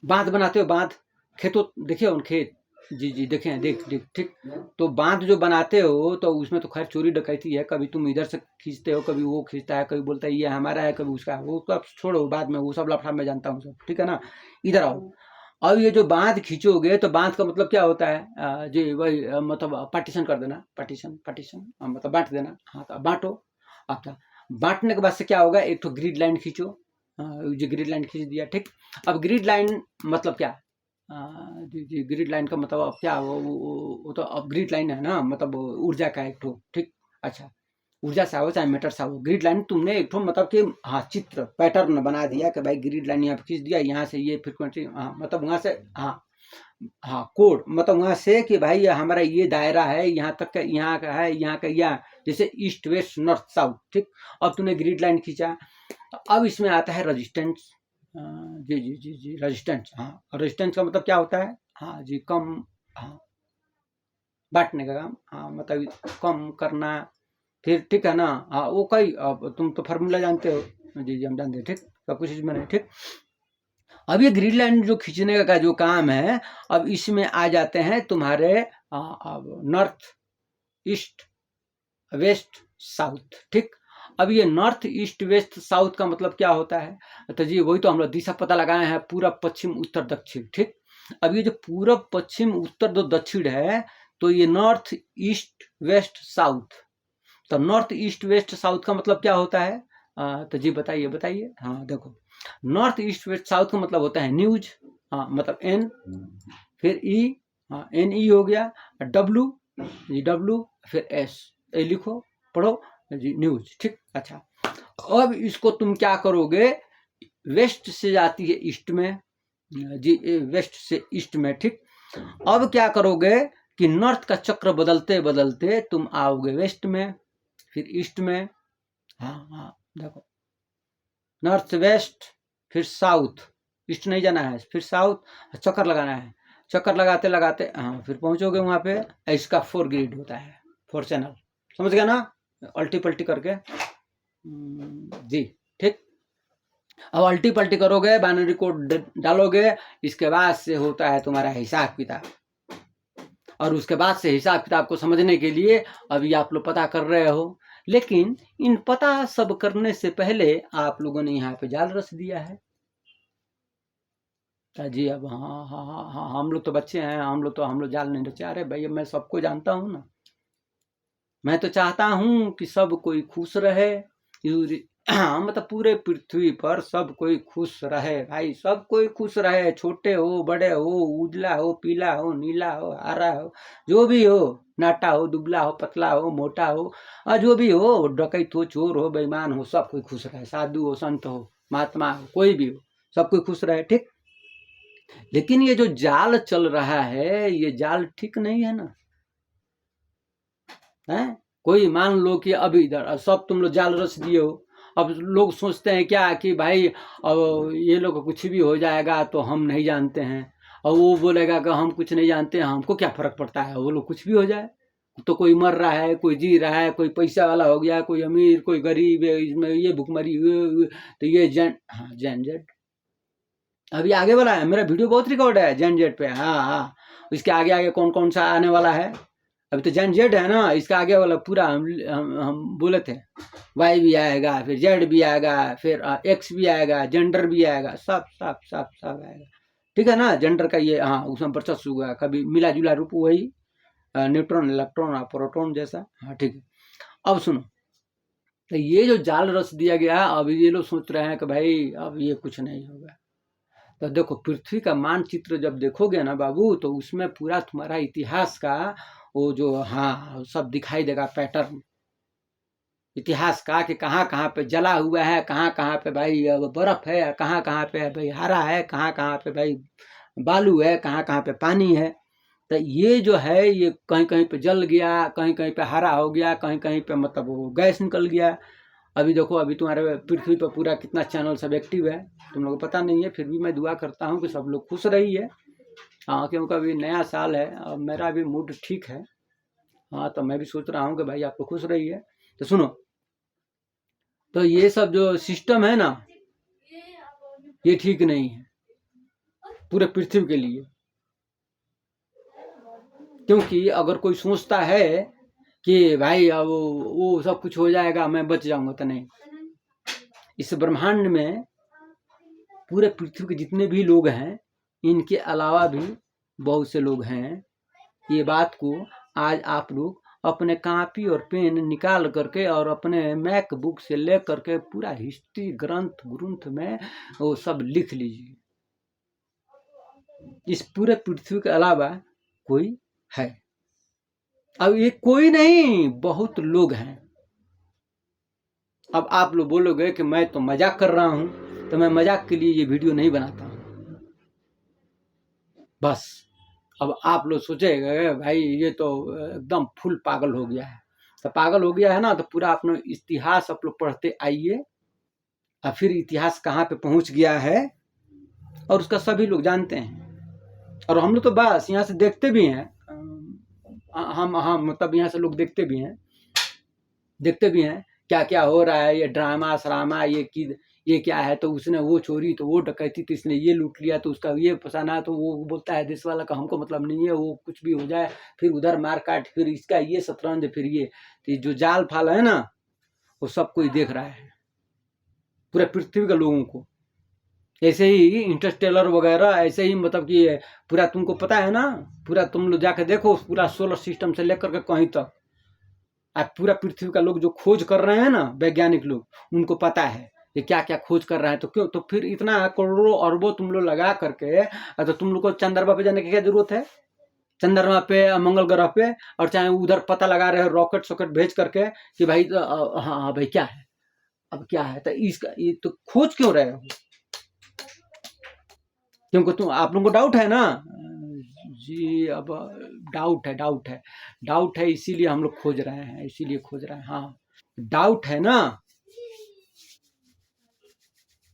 S1: बांध बनाते हो, बांध, खेतों देखिए उन खेत, जी जी देखें, देख देख, ठीक। तो बांध जो बनाते हो तो उसमें तो खैर चोरी डकैती है, कभी तुम इधर से खींचते हो, कभी वो खींचता है, कभी बोलता है ये हमारा है, कभी उसका है, वो तो अब छोड़ो, बाद में वो सब लफड़ा मैं जानता हूँ सब, ठीक है ना। इधर आओ। अब ये जो बांध खींचोगे तो बांध का मतलब क्या होता है? जी वही, मतलब पार्टीशन कर देना, पार्टीशन पार्टीशन, मतलब बांट देना। हाँ तो बांटो। अच्छा, बांटने के बाद से क्या होगा, एक तो ग्रिड लाइन खींचो, जो ग्रिड लाइन खींच दिया, ठीक। अब ग्रिड लाइन मतलब क्या? जी जी, ग्रिड लाइन का मतलब अब क्या, वो तो अब ग्रिड लाइन है ना, मतलब ऊर्जा का एक ठो, ठीक। अच्छा, ऊर्जा से हो चाहे मेटर से हो, ग्रिड लाइन तुमने एक ठो मतलब कि हाँ चित्र पैटर्न बना दिया कि भाई ग्रिड लाइन यहाँ पे खींच दिया, यहाँ से ये फ्रिक्वेंसी, हाँ मतलब वहाँ से, हाँ हाँ कोड, मतलब वहाँ से कि भाई हमारा ये दायरा है, यहाँ तक का, यहाँ का है, यहाँ का, यहाँ जैसे ईस्ट वेस्ट नॉर्थ साउथ, ठीक। अब तुमने ग्रिड लाइन खींचा, अब इसमें आता है रजिस्टेंस। जी जी जी जी, रजिस्टेंस, हाँ रजिस्टेंस का मतलब क्या होता है? हाँ जी, कम, हाँ बांटने का काम, हाँ मतलब कम करना, फिर ठीक है ना। हाँ वो कई, अब तुम तो फार्मूला जानते हो, जी जी हम जानते हैं, ठीक। सब कुछ इसमें नहीं, ठीक। अब ये ग्रिड लाइन जो खींचने का जो काम है, अब इसमें आ जाते हैं तुम्हारे अब नॉर्थ ईस्ट वेस्ट साउथ, ठीक। अब ये नॉर्थ ईस्ट वेस्ट साउथ का मतलब क्या होता है? तो जी वही तो हम लोग दिशा पता लगाए हैं, पूरब पश्चिम उत्तर दक्षिण, ठीक। अब ये जो पूरब पश्चिम उत्तर दो दक्षिण है, तो ये नॉर्थ ईस्ट वेस्ट साउथ, तो नॉर्थ ईस्ट वेस्ट साउथ का मतलब क्या होता है? तो जी बताइए बताइए। हाँ देखो, नॉर्थ ईस्ट वेस्ट साउथ का मतलब होता है न्यूज, हाँ मतलब N, फिर E, हाँ NE हो गया, W, जी W, फिर S, ये लिखो, पढ़ो जी, न्यूज, ठीक। अच्छा, अब इसको तुम क्या करोगे, वेस्ट से जाती है ईस्ट में, जी वेस्ट से ईस्ट में, ठीक। अब क्या करोगे कि नॉर्थ का चक्र बदलते बदलते तुम आओगे वेस्ट में, फिर ईस्ट में, हाँ हाँ देखो, नॉर्थ वेस्ट, फिर साउथ, ईस्ट नहीं जाना है, फिर साउथ, चक्कर लगाना है, चक्कर लगाते लगाते हाँ फिर पहुंचोगे वहां पे, इसका 4 ग्रिड होता है, 4 चैनल, समझ गया ना, अल्टी पल्टी करके, जी ठीक। अब अल्टी पल्टी करोगे, बाइनरी कोड डालोगे, इसके बाद से होता है तुम्हारा हिसाब किताब, और उसके बाद से हिसाब किताब को समझने के लिए अभी आप लोग पता कर रहे हो, लेकिन इन पता सब करने से पहले आप लोगों ने यहाँ पे जाल रच दिया है। जी अब हाँ हाँ हाँ हाँ, हम लोग तो बच्चे हैं, हम लोग जाल नहीं रचे। अरे भैया मैं सबको जानता हूँ ना, मैं तो चाहता हूँ कि सब कोई खुश रहे, मतलब पूरे पृथ्वी पर सब कोई खुश रहे भाई, सब कोई खुश रहे, छोटे हो बड़े हो, उजला हो पीला हो नीला हो हरा हो, जो भी हो, नाटा हो दुबला हो पतला हो मोटा हो, जो भी हो, डकैत हो चोर हो बेईमान हो, सब कोई खुश रहे, साधु हो संत हो महात्मा हो, कोई भी हो, सब कोई खुश रहे, ठीक। लेकिन ये जो जाल चल रहा है, ये जाल ठीक नहीं है ना, है। कोई मान लो कि अभी इधर सब तुम लोग जाल रच दिए हो, अब लोग सोचते हैं क्या कि भाई अब ये लोग कुछ भी हो जाएगा तो हम नहीं जानते हैं, और वो बोलेगा कि हम कुछ नहीं जानते हैं, हमको क्या फर्क पड़ता है, वो लोग कुछ भी हो जाए, तो कोई मर रहा है, कोई जी रहा है, कोई पैसा वाला हो गया, कोई अमीर, कोई गरीब है, इसमें ये भुखमरी तो ये जैन जेड अभी आगे वाला है। मेरा वीडियो बहुत रिकॉर्ड है जैन जेड पे। हाँ, इसके आगे आगे कौन कौन सा आने वाला है। अभी तो जैन जेड है ना, इसका आगे वाला पूरा हम बोले थे वाई भी आएगा, फिर जेड भी आएगा, फिर एक्स भी आएगा, जेंडर भी आएगा, सब सब सब सब आएगा। ठीक है ना। जेंडर का ये उसमें वर्चस्व हुआ, कभी मिला जुला रूप वही न्यूट्रॉन, इलेक्ट्रॉन और प्रोटॉन जैसा। हाँ ठीक है। अब सुनो, तो ये जो जाल रच दिया गया, अब ये लोग सोच रहे हैं कि भाई अब ये कुछ नहीं होगा। तो देखो, पृथ्वी का मानचित्र जब देखोगे ना बाबू, तो उसमें पूरा तुम्हारा इतिहास का वो जो सब दिखाई देगा, पैटर्न इतिहास का, कि कहाँ कहाँ पे जला हुआ है, कहाँ कहाँ पे भाई बर्फ है, कहाँ कहाँ पे भाई हरा है, कहाँ कहाँ पे भाई बालू है, कहाँ कहाँ पे पानी है। तो ये जो है, ये कहीं कहीं पे जल गया, कहीं कहीं पे हरा हो गया, कहीं कहीं पे मतलब वो गैस निकल गया। अभी देखो, अभी तुम्हारे पृथ्वी पर पूरा कितना चैनल सब एक्टिव है, तुम लोगों को पता नहीं है। फिर भी मैं दुआ करता हूँ कि सब लोग खुश रहिए। क्योंकि अभी नया साल है और मेरा भी मूड ठीक है। तो मैं भी सोच रहा हूँ कि भाई आप लोग खुश रहिए। तो सुनो, तो ये सब जो सिस्टम है ना, ये ठीक नहीं है पूरे पृथ्वी के लिए। क्योंकि अगर कोई सोचता है कि भाई अब वो सब कुछ हो जाएगा, मैं बच जाऊंगा, तो नहीं। इस ब्रह्मांड में पूरे पृथ्वी के जितने भी लोग हैं, इनके अलावा भी बहुत से लोग हैं। ये बात को आज आप लोग अपने कॉपी और पेन निकाल करके और अपने मैक बुक से ले करके पूरा हिस्ट्री ग्रंथ में वो सब लिख लीजिए। इस पूरे पृथ्वी के अलावा कोई है? अब ये कोई नहीं, बहुत लोग हैं। अब आप लोग बोलोगे कि मैं तो मजाक कर रहा हूं, तो मैं मजाक के लिए ये वीडियो नहीं बनाता हूं। बस अब आप लोग सोचेंगे भाई ये तो एकदम फुल पागल हो गया है। तो पागल हो गया है ना, तो पूरा अपना इतिहास आप लोग पढ़ते आइए, और फिर इतिहास कहाँ पे पहुंच गया है और उसका सभी लोग जानते हैं। और हम लोग तो बस यहाँ से देखते भी हैं, हम मतलब यहाँ से लोग देखते भी हैं क्या क्या हो रहा है, ये ड्रामा श्रामा, ये क्या है, तो उसने वो चोरी, तो वो डकैती, तो इसने ये लूट लिया, तो उसका ये फसाना, तो वो बोलता है देश वाला का हमको मतलब नहीं है, वो कुछ भी हो जाए, फिर उधर मार काट, फिर इसका ये शतरंज, फिर ये। तो जो जाल फाल है ना, वो सब कोई देख रहा है, पूरे पृथ्वी के लोगों को। ऐसे ही इंटरस्टेलर वगैरह, ऐसे ही मतलब कि पूरा तुमको पता है ना, पूरा तुम लोग जाके देखो पूरा सोलर सिस्टम से लेकर के कहीं तक, आज पूरा पृथ्वी का लोग जो खोज कर रहे हैं ना, वैज्ञानिक लोग, उनको पता है कि क्या क्या खोज कर रहे हैं। तो क्यों, तो फिर इतना करोड़ों अरबों तुम लोग लगा करके, तो तुम लोग को चंद्रमा पे जाने की क्या जरूरत है? चंद्रमा पे, मंगल ग्रह पे, और चाहे उधर पता लगा रहे हो रॉकेट सॉकेट भेज करके कि भाई हाँ भाई क्या है, अब क्या है, तो इसका ये तो खोज क्यों रहे हो? क्योंकि तुम आप लोगों को डाउट है ना जी। अब डाउट है इसीलिए हम लोग खोज रहे हैं, इसीलिए खोज रहे हैं। हाँ, डाउट है ना,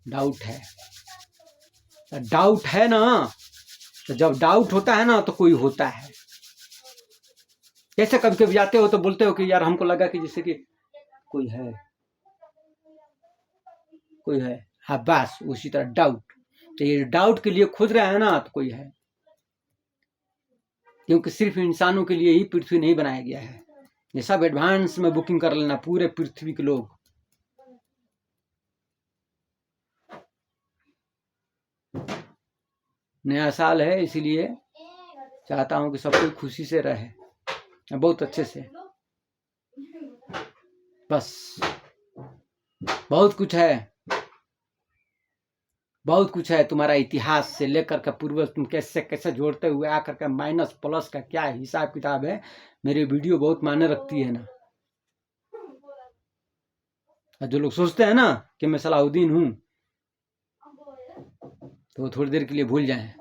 S1: डाउट है ना। तो जब डाउट होता है ना, तो कोई होता है। कैसे कभी कभी जाते हो तो बोलते हो कि यार हमको लगा कि जैसे कि कोई है। हाँ बस उसी तरह डाउट, तो ये डाउट के लिए खोज रहा है ना, तो कोई है। क्योंकि सिर्फ इंसानों के लिए ही पृथ्वी नहीं बनाया गया है। ये सब एडवांस में बुकिंग कर लेना, पूरे पृथ्वी के लोग। नया साल है, इसीलिए चाहता हूं कि सब कोई खुशी से रहे, बहुत अच्छे से। बस बहुत कुछ है तुम्हारा इतिहास से लेकर के पूर्वज तुम कैसे कैसे जोड़ते हुए आकर के माइनस प्लस का क्या हिसाब किताब है। मेरी वीडियो बहुत मायने रखती है ना। जो लोग सोचते हैं ना कि मैं सलाहुद्दीन हूं, तो वो थोड़ी देर के लिए भूल जाएं।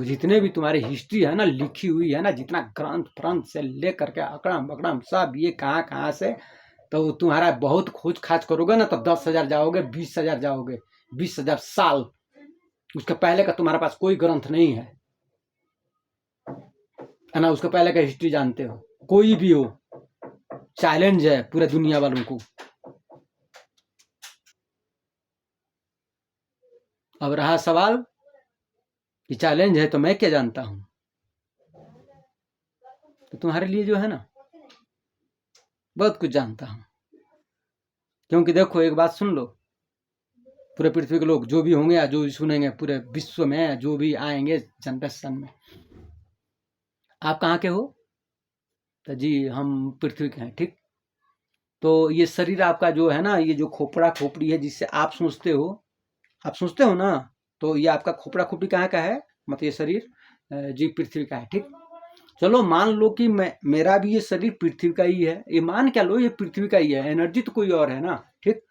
S1: जितने भी तुम्हारी हिस्ट्री है ना, लिखी हुई है ना, जितना ग्रंथ फ्रंथ से लेकर के अकड़म बकड़म सब, ये कहाँ से, तो तुम्हारा बहुत खोज खाज करोगे ना, तो 10,000 जाओगे, 20,000 जाओगे, 20,000 साल। उसके पहले का तुम्हारे पास कोई ग्रंथ नहीं है। है ना, उसका पहले का हिस्ट्री जानते हो, कोई भी हो, चैलेंज है पूरे दुनिया वालों को। अब रहा सवाल कि चैलेंज है तो मैं क्या जानता हूं, तो तुम्हारे लिए जो है ना बहुत कुछ जानता हूं। क्योंकि देखो एक बात सुन लो, पूरे पृथ्वी के लोग जो भी होंगे या जो भी सुनेंगे पूरे विश्व में, जो भी आएंगे जनरेशन में, आप कहाँ के हो? तो जी हम पृथ्वी के हैं, ठीक। तो ये शरीर आपका जो है ना, ये जो खोपड़ा खोपड़ी है जिससे आप सोचते हो ना, तो ये आपका खोपड़ा खोपड़ी कहाँ का है, मतलब ये शरीर जी पृथ्वी का है, ठीक। चलो मान लो कि मेरा भी ये शरीर पृथ्वी का ही है, ये मान क्या लो ये पृथ्वी का ही है, एनर्जी तो कोई और है ना, ठीक।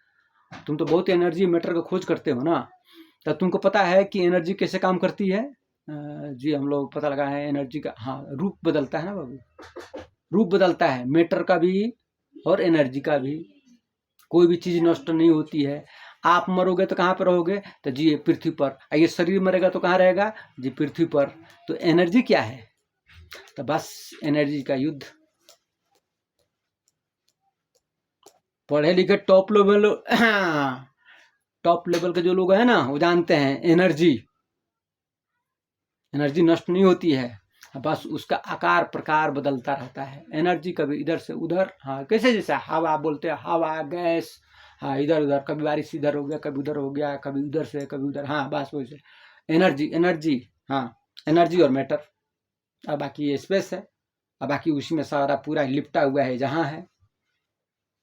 S1: तुम तो बहुत एनर्जी मैटर का खोज करते हो ना, तो तुमको पता है कि एनर्जी कैसे काम करती है। जी हम लोग पता लगा है एनर्जी का, हाँ रूप बदलता है ना बाबू, रूप बदलता है मैटर का भी और एनर्जी का भी। कोई भी चीज नष्ट नहीं होती है। आप मरोगे तो कहाँ पर रहोगे, तो जी पृथ्वी पर। ये शरीर मरेगा तो कहाँ रहेगा, जी पृथ्वी पर। तो एनर्जी क्या है, तो बस एनर्जी का युद्ध। पढ़े लिखे टॉप लेवल टॉप लेवल के जो लोग हैं ना वो जानते हैं एनर्जी नष्ट नहीं होती है, बस उसका आकार प्रकार बदलता रहता है। एनर्जी कभी इधर से उधर, हाँ कैसे जैसे हवा बोलते हैं, हवा गैस, हाँ इधर उधर, कभी बारिश इधर हो गया कभी उधर हो गया, कभी उधर से कभी उधर, हाँ बस वैसे एनर्जी, हाँ एनर्जी और मैटर। अब बाकी ये स्पेस है, अब बाकी उसी में सारा पूरा लिपटा हुआ है जहाँ है,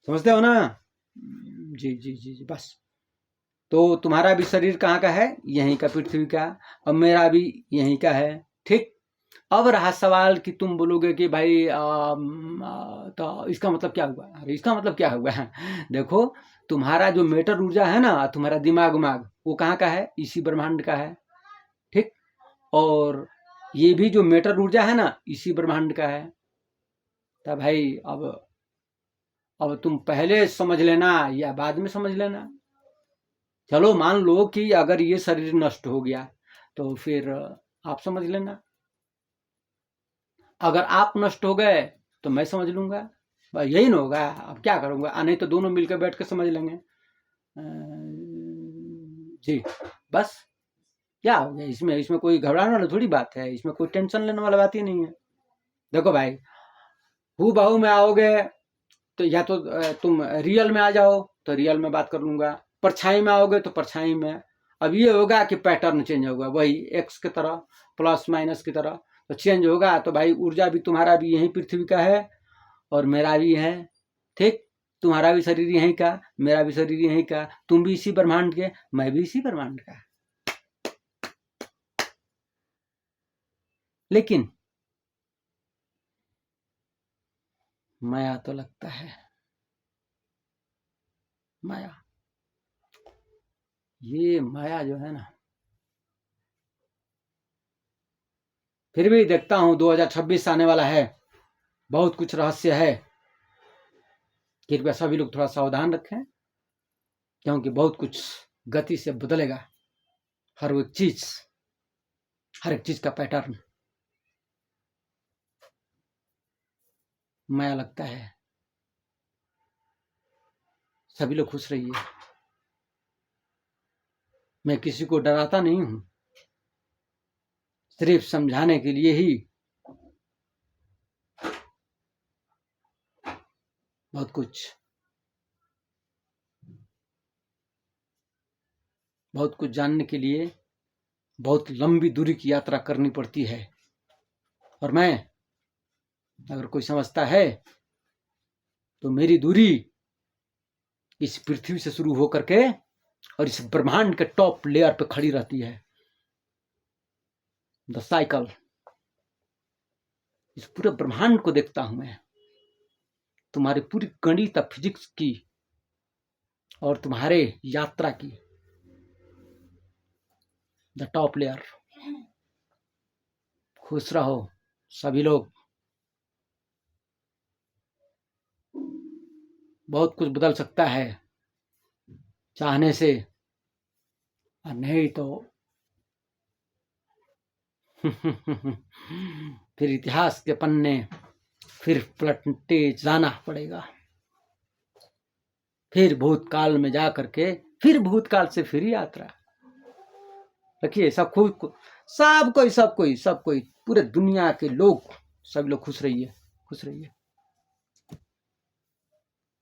S1: समझते हो ना। जी जी जी जी बस। तो तुम्हारा भी शरीर कहाँ का है, यहीं का पृथ्वी का, और मेरा भी यहीं का है, ठीक। अब रहा सवाल कि तुम बोलोगे कि भाई तो इसका मतलब क्या हुआ, अरे इसका मतलब क्या हुआ देखो तुम्हारा जो मेटर ऊर्जा है ना, तुम्हारा दिमाग उमाग वो कहाँ का है, इसी ब्रह्मांड का है, ठीक। और ये भी जो मेटर ऊर्जा है ना इसी ब्रह्मांड का है। तो भाई अब तुम पहले समझ लेना या बाद में समझ लेना। चलो मान लो कि अगर ये शरीर नष्ट हो गया तो फिर आप समझ लेना, अगर आप नष्ट हो गए तो मैं समझ लूंगा, बस यही ना होगा। अब क्या करूंगा, नहीं तो दोनों मिलकर बैठ के समझ लेंगे। जी बस, क्या हो गया इसमें, इसमें कोई घबराने वाली थोड़ी बात है, इसमें कोई टेंशन लेने वाली बात ही नहीं है। देखो भाई हू बहू में आओगे तो या तो तुम रियल में आ जाओ तो रियल में बात कर लूंगा, परछाई में आओगे तो परछाई में। अब ये होगा कि पैटर्न चेंज होगा, वही एक्स की तरह प्लस माइनस की तरह तो चेंज होगा। तो भाई ऊर्जा भी तुम्हारा भी यही पृथ्वी का है और मेरा भी है, ठीक। तुम्हारा भी शरीर यहीं का, मेरा भी शरीर यहीं का, तुम भी इसी ब्रह्मांड के, मैं भी इसी ब्रह्मांड का। लेकिन माया तो लगता है, माया, ये माया जो है ना, फिर भी देखता हूं 2026 आने वाला है, बहुत कुछ रहस्य है। कृपया सभी लोग थोड़ा सावधान रखें, क्योंकि बहुत कुछ गति से बदलेगा। हर एक चीज, हर एक चीज का पैटर्न माया लगता है। सभी लोग खुश रहिए, मैं किसी को डराता नहीं हूं, सिर्फ समझाने के लिए ही। बहुत कुछ जानने के लिए बहुत लंबी दूरी की यात्रा करनी पड़ती है। और मैं, अगर कोई समझता है तो मेरी दूरी इस पृथ्वी से शुरू होकर के और इस ब्रह्मांड के टॉप लेयर पे खड़ी रहती है। द साइकिल, इस पूरे ब्रह्मांड को देखता हूं मैं, तुम्हारी पूरी गणित फिजिक्स की और तुम्हारे यात्रा की, द टॉप लेयर। खुश रहो सभी लोग, बहुत कुछ बदल सकता है चाहने से, और नहीं तो फिर इतिहास के पन्ने फिर पलटते जाना पड़ेगा, फिर भूतकाल में जा करके फिर भूतकाल से फिर यात्रा। रखिए सब कोई पूरे दुनिया के लोग, सब लोग खुश रहिए, खुश रहिए।